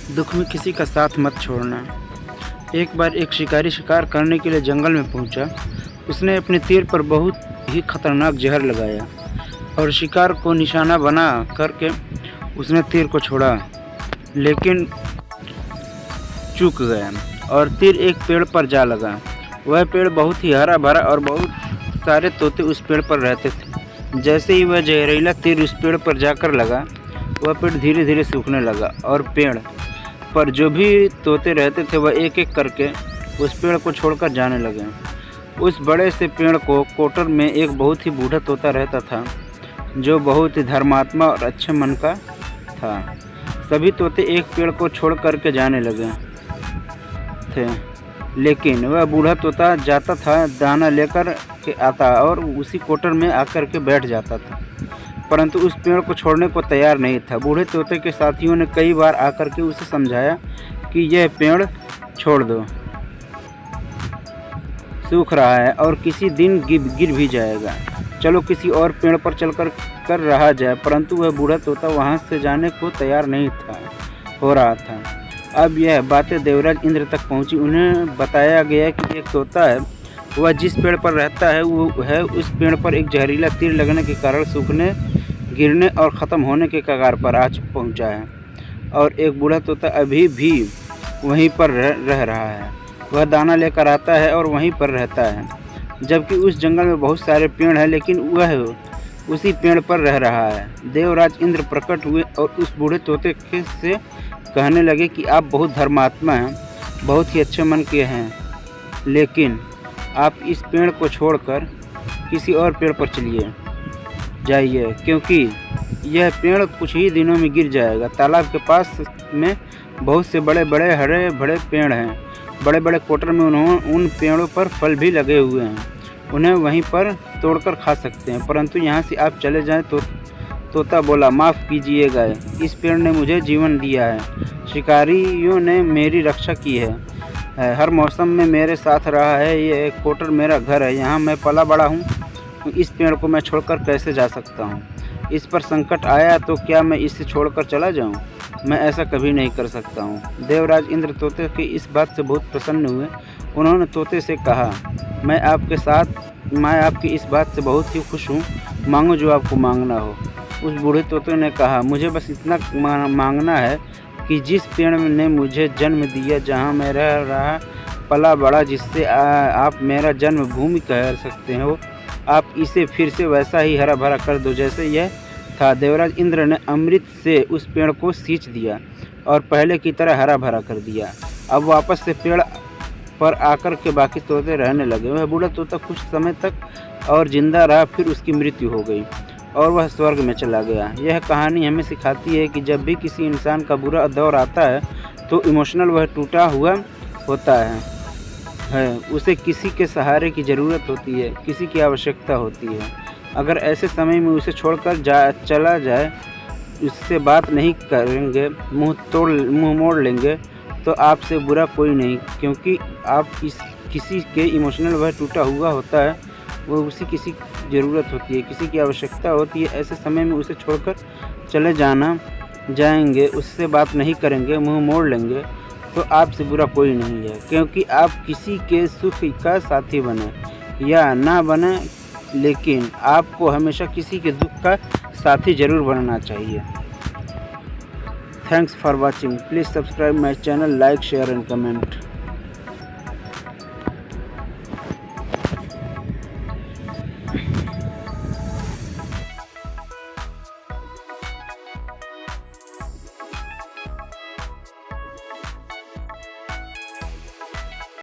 दुख में किसी का साथ मत छोड़ना। एक बार एक शिकारी शिकार करने के लिए जंगल में पहुंचा। उसने अपने तीर पर बहुत ही खतरनाक जहर लगाया और शिकार को निशाना बना करके उसने तीर को छोड़ा, लेकिन चूक गया और तीर एक पेड़ पर जा लगा। वह पेड़ बहुत ही हरा भरा और बहुत सारे तोते उस पेड़ पर रहते थे। जैसे ही वह जहरीला तीर उस पेड़ पर जाकर लगा, वह पेड़ धीरे धीरे सूखने लगा और पेड़ पर जो भी तोते रहते थे वह एक एक करके उस पेड़ को छोड़कर जाने लगे। उस बड़े से पेड़ को कोटर में एक बहुत ही बूढ़ा तोता रहता था, जो बहुत ही धर्मात्मा और अच्छे मन का था। सभी तोते एक पेड़ को छोड़ करके जाने लगे थे, लेकिन वह बूढ़ा तोता जाता था, दाना लेकर के आता और उसी कोटर में आकर के बैठ जाता था, परंतु उस पेड़ को छोड़ने को तैयार नहीं था। बूढ़े तोते के साथियों ने कई बार आकर के उसे समझाया कि यह पेड़ छोड़ दो, सूख रहा है और किसी दिन गिर भी जाएगा, चलो किसी और पेड़ पर चलकर कर रहा जाए। परंतु वह बूढ़ा तोता वहां से जाने को तैयार नहीं हो रहा था। अब यह बातें देवराज इंद्र तक पहुंची। उन्हें बताया गया कि एक तोता है, वह जिस पेड़ पर रहता है वो है उस पेड़ पर एक जहरीला तीर लगने के कारण सूखने, गिरने और ख़त्म होने के कगार पर आज पहुंचा है, और एक बूढ़ा तोता अभी भी वहीं पर रह रहा है। वह दाना लेकर आता है और वहीं पर रहता है, जबकि उस जंगल में बहुत सारे पेड़ हैं, लेकिन वह उसी पेड़ पर रह रहा है। देवराज इंद्र प्रकट हुए और उस बूढ़े तोते से कहने लगे कि आप बहुत धर्मात्मा हैं, बहुत ही अच्छे मन के हैं, लेकिन आप इस पेड़ को छोड़कर किसी और पेड़ पर चलिए जाइए, क्योंकि यह पेड़ कुछ ही दिनों में गिर जाएगा। तालाब के पास में बहुत से बड़े बड़े हरे भरे पेड़ हैं। बड़े बड़े कोटर में उन पेड़ों पर फल भी लगे हुए हैं, उन्हें वहीं पर तोड़कर खा सकते हैं, परंतु यहाँ से आप चले जाएं। तो तोता बोला, माफ़ कीजिएगा, इस पेड़ ने मुझे जीवन दिया है, शिकारियों ने मेरी रक्षा की है, हर मौसम में मेरे साथ रहा है, ये कोटर मेरा घर है, यहाँ मैं पला बड़ा हूँ, इस पेड़ को मैं छोड़कर कैसे जा सकता हूँ? इस पर संकट आया तो क्या मैं इसे छोड़कर चला जाऊँ? मैं ऐसा कभी नहीं कर सकता हूँ। देवराज इंद्र तोते की इस बात से बहुत प्रसन्न हुए। उन्होंने तोते से कहा, मैं आपकी इस बात से बहुत ही खुश हूँ, मांगो जो आपको मांगना हो। उस बूढ़े तोते ने कहा, मुझे बस इतना मांगना है कि जिस पेड़ ने मुझे जन्म दिया, जहाँ मैं रह रहा पला बड़ा, जिससे आप मेरा जन्मभूमि कह सकते हो, आप इसे फिर से वैसा ही हरा भरा कर दो जैसे यह था। देवराज इंद्र ने अमृत से उस पेड़ को सींच दिया और पहले की तरह हरा भरा कर दिया। अब वापस से पेड़ पर आकर के बाकी तोते रहने लगे। वह बूढ़ा तोता कुछ समय तक और जिंदा रहा, फिर उसकी मृत्यु हो गई और वह स्वर्ग में चला गया। यह कहानी हमें सिखाती है कि जब भी किसी इंसान का बुरा दौर आता है तो इमोशनल वह टूटा हुआ होता है, उसे किसी के सहारे की ज़रूरत होती है, किसी की आवश्यकता होती है। अगर ऐसे समय में उसे छोड़कर चला जाए, उससे बात नहीं करेंगे, मुंह मोड़ लेंगे, तो आपसे बुरा कोई नहीं, क्योंकि आप किसी के इमोशनल वह टूटा हुआ होता है, वो उसी किसी की ज़रूरत होती है, किसी की आवश्यकता होती है। ऐसे समय में उसे छोड़कर चले जाएंगे, उससे बात नहीं करेंगे, मुंह मोड़ लेंगे, तो आपसे बुरा कोई नहीं है, क्योंकि आप किसी के सुख का साथी बने या ना बने, लेकिन आपको हमेशा किसी के दुख का साथी जरूर बनना चाहिए। Thanks for watching. Please subscribe my channel, like, share and comment.